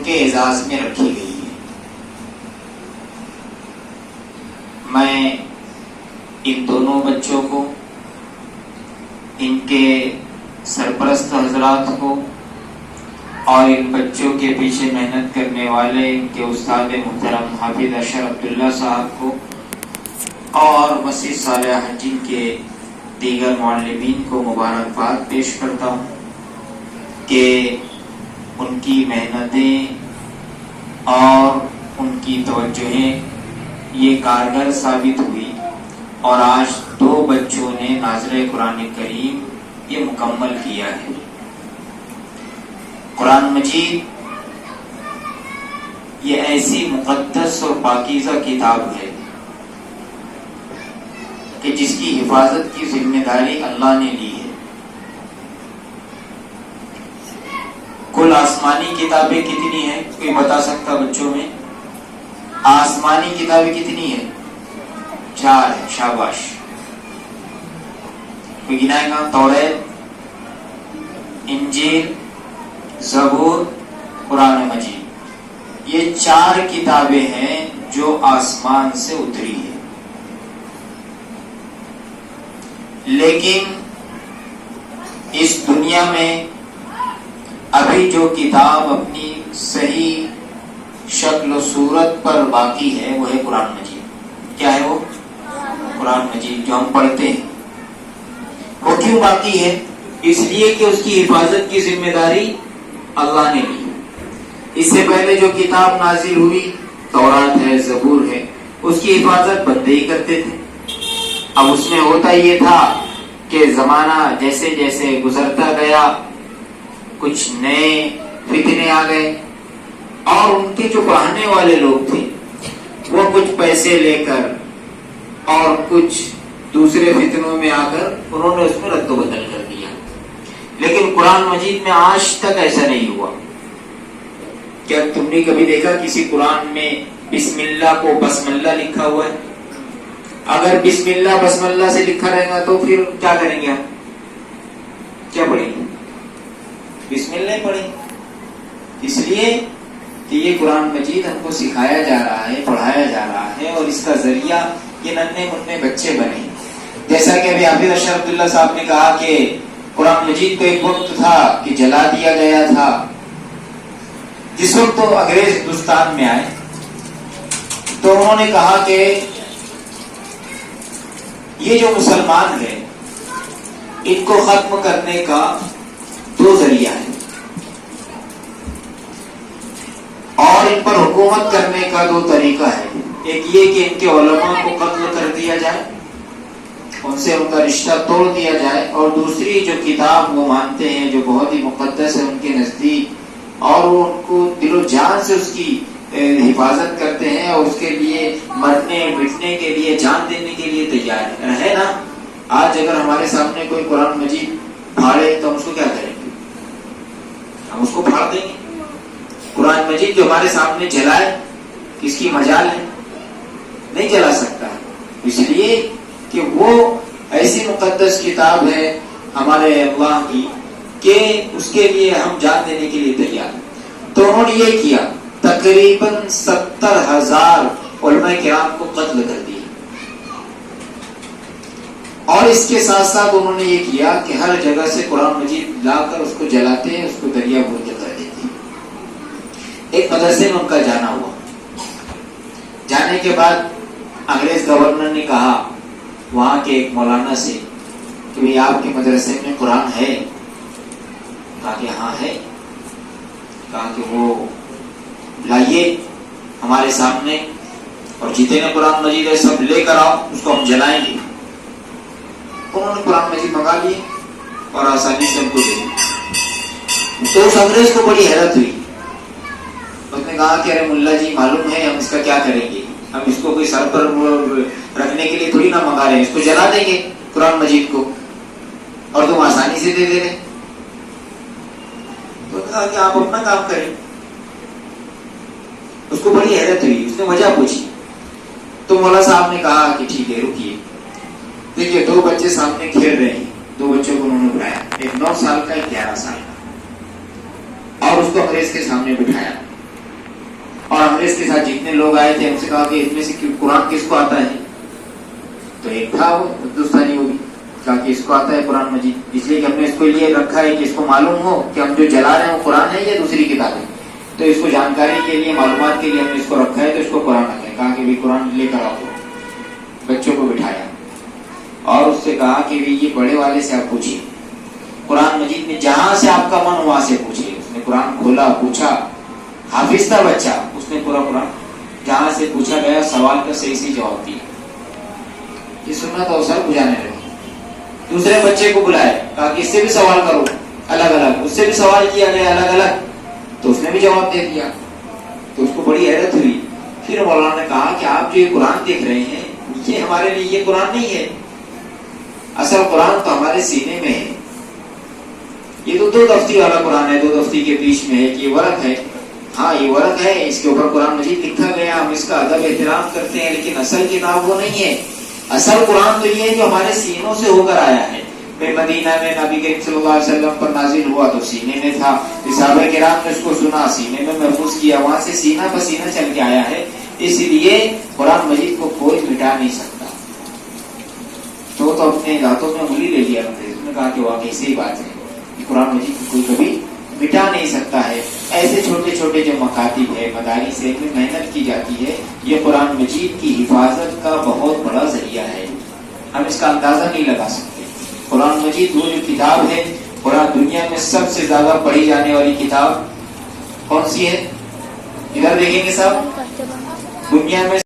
کے اعزاز میں رکھی گئی ہے۔ میں ان دونوں بچوں کو، ان کے سرپرست حضرات کو اور ان بچوں کے پیچھے محنت کرنے والے ان کے استاد محترم حافظ اشرف عبداللہ صاحب کو اور مسجد صالح حجین کے دیگر معلمین کو مبارکباد پیش کرتا ہوں کہ ان کی محنتیں اور ان کی توجہیں یہ کارگر ثابت ہوئی اور آج 2 بچوں نے ناظرہ قرآن کریم یہ مکمل کیا ہے۔ قرآن مجید یہ ایسی مقدس اور پاکیزہ کتاب ہے کہ جس کی حفاظت کی ذمہ داری اللہ نے لی ہے۔ کل آسمانی کتابیں کتنی ہیں؟ کوئی بتا سکتا بچوں میں؟ آسمانی کتابیں کتنی ہیں؟ 4 ہیں، شاباش۔ کوئی گنائے گا؟ توریت، انجیل، زبور، قرآن مجید، یہ 4 کتابیں ہیں جو آسمان سے اتری ہیں۔ لیکن اس دنیا میں ابھی جو کتاب اپنی صحیح شکل و صورت پر باقی ہے وہ ہے قرآن مجید۔ کیا ہے وہ؟ قرآن مجید جو ہم پڑھتے ہیں۔ وہ کیوں باقی ہے؟ اس لیے کہ اس کی حفاظت کی ذمہ داری اللہ نے لی۔ اس سے پہلے جو کتاب نازل ہوئی، تورات ہے، زبور ہے، اس کی حفاظت بندے ہی کرتے تھے۔ اب اس میں ہوتا یہ تھا کہ زمانہ جیسے جیسے گزرتا گیا کچھ نئے فتنے آ گئے اور ان کے جو پڑھانے والے لوگ تھے وہ کچھ پیسے لے کر اور کچھ دوسرے فتنوں میں آ کر انہوں نے اس میں رد و بدل کر دیا۔ لیکن قرآن مجید میں آج تک ایسا نہیں ہوا۔ کیا تم نے کبھی دیکھا کسی قرآن میں بسم اللہ کو بسم اللہ لکھا ہوا ہے؟ اگر بسم اللہ بسم اللہ سے لکھا رہے گا تو پھر کیا کریں گے؟ کیا پڑھیں گے؟ بسم اللہ پڑھیں گے۔ اس لیے کہ یہ قرآن مجید ہم کو سکھایا جا رہا ہے، پڑھایا جا رہا ہے اور اس کا ذریعہ یہ ننھے منھے بچے بنے۔ جیسا کہ ابھی حافظ اشرف عبداللہ صاحب نے کہا کہ قرآن مجید کو ایک وقت تھا کہ جلا دیا گیا تھا۔ جس وقت تو انگریز ہندوستان میں آئے تو انہوں نے کہا کہ یہ جو مسلمان ہیں ان کو ختم کرنے کا 2 ذریعہ ہے اور ان پر حکومت کرنے کا 2 طریقہ ہے۔ ایک یہ کہ ان کے علماء کو قتل کر دیا جائے، ان سے ان کا رشتہ توڑ دیا جائے، اور دوسری جو کتاب وہ مانتے ہیں جو بہت ہی مقدس ہے ان کے نزدیک اور وہ ان کو دل و جان سے اس کی حفاظت کرتے ہیں اور اس کے لیے مرنے مٹنے کے لیے جان دینے کے لیے تیار ہے نا۔ آج اگر ہمارے سامنے کوئی قرآن مجید پھاڑے تو ہم اس کو کیا کریں گے؟ ہم اس کو پھاڑ دیں گے۔ قرآن مجید جو ہمارے سامنے جلائے کس کی مجال ہے؟ نہیں جلا سکتا، اس لیے کہ وہ ایسی مقدس کتاب ہے ہمارے اللہ کی کہ اس کے لیے ہم جان دینے کے لیے تیار ہیں۔ تو انہوں نے یہ کیا، تقریباً 70,000 علماء کرام کو قتل کر دیا اور اس کے ساتھ ساتھ انہوں نے یہ کیا کہ ہر جگہ سے قرآن مجید لا کر اس کو جلاتے ہیں، اس کو دریا بھر کے کر دیتے ہیں۔ ایک مدرسے میں ان کا جانا ہوا، جانے کے بعد انگریز گورنر نے کہا وہاں کے ایک مولانا سے کہ بھئی آپ کے مدرسے میں قرآن ہے؟ کہا کہ ہاں ہے۔ کہا کہ وہ لائیے ہمارے سامنے اور جتنے قرآن مجید ہے سب لے کر آؤ، اس کو ہم جلائیں گے۔ انہوں نے قرآن مجید منگا لیے اور آسانی سے ہم کو دے دی۔ تو اس انگریز کو بڑی حیرت ہوئی، اس نے کہا کہ ارے ملا جی معلوم ہے ہم اس کا کیا کریں گے، ہم اس کو کوئی سر پر رکھنے کے لیے تھوڑی نہ منگا رہے ہیں، اس کو جلا دیں گے قرآن مجید کو اور تم آسانی سے دے دے رہے۔ تو کہا کہ آپ اپنا کام کریں۔ اس کو بڑی حیرت ہوئی، اس نے وجہ پوچھی تو مولا صاحب نے کہا کہ ٹھیک ہے رکیے، دیکھیے 2 بچے سامنے کھیل رہے ہیں، 2 بچوں کو انہوں نے بلایا، ایک 9 سال کا ایک 11 سال کا، اور اس کو انگریز کے سامنے بٹھایا اور ہم نے اس کے ساتھ جتنے لوگ آئے تھے ہم سے کہا کہ ان میں سے قرآن کس کو آتا ہے؟ تو ایک تھا وہ ہندوستانی، وہ بھی کہا کہ اس کو آتا ہے قرآن مجید، اس لیے کہ ہم نے اس کو لیے رکھا ہے کہ اس کو معلوم ہو کہ ہم جو جلا رہے ہیں وہ قرآن ہے یا دوسری کتاب ہے، تو اس کو جانکاری کے لیے معلومات کے لیے ہم نے اس کو رکھا ہے، تو اس کو قرآن رکھا ہے۔ کہا کہ بھی قرآن لے کر آؤ، بچوں کو بٹھایا اور اس سے کہا کہ بھی یہ بڑے والے سے آپ پوچھیے قرآن مجید میں جہاں سے آپ کا من وہاں سے پوچھیے۔ اس نے قرآن کھولا، پوچھا، حافظ تھا بچہ، اس نے پورا قرآن جہاں سے پوچھا گیا سوال کا صحیح جواب دیا۔ یہ سننا تو سر بجانے لگے۔ دوسرے بچے کو بلائے، کہا کہ اس سے بھی سوال کرو الگ الگ، اس سے بھی سوال کیا گیا الگ الگ، تو اس نے بھی جواب دے دیا۔ تو اس کو بڑی حیرت ہوئی۔ پھر مولانا نے کہا کہ آپ جو یہ قرآن دیکھ رہے ہیں یہ ہمارے لیے یہ قرآن نہیں ہے، اصل قرآن تو ہمارے سینے میں ہے۔ یہ تو 2 دفتی والا قرآن ہے، 2 دفتی کے بیچ میں ہے کہ یہ ورق ہے، ہاں یہ ورق ہے، اس کے اوپر قرآن مجید لکھا گیا، ہم اس کا ادب احترام کرتے ہیں، لیکن اصل کتاب وہ نہیں ہے۔ اصل قرآن تو یہ ہے جو ہمارے سینوں سے ہو کر آیا ہے۔ مدینہ میں نبی کریم صلی اللہ علیہ وسلم پر نازل ہوا تو سینے میں تھا، صحابہ کرام نے اس کو سنا، سینے میں محفوظ کیا، وہاں سے سینہ بسینہ چل کے آیا ہے، اس لیے قرآن مجید کو کوئی مٹا نہیں سکتا۔ تو اپنے دانتوں میں انگلی لے لیا، انہوں نے کہا کہ واقعی صحیح بات ہے، قرآن مجید کو کوئی کبھی مٹا نہیں سکتا ہے۔ ایسے چھوٹے چھوٹے جو مکاتب ہے، مدارس سے محنت کی جاتی ہے، یہ قرآن مجید کی حفاظت کا بہت بڑا ذریعہ ہے، ہم اس کا اندازہ نہیں لگا سکتے۔ قرآن مجید وہ جو کتاب ہے، قرآن دنیا میں سب سے زیادہ پڑھی جانے والی کتاب کون سی ہے؟ ادھر دیکھیں گے صاحب، دنیا میں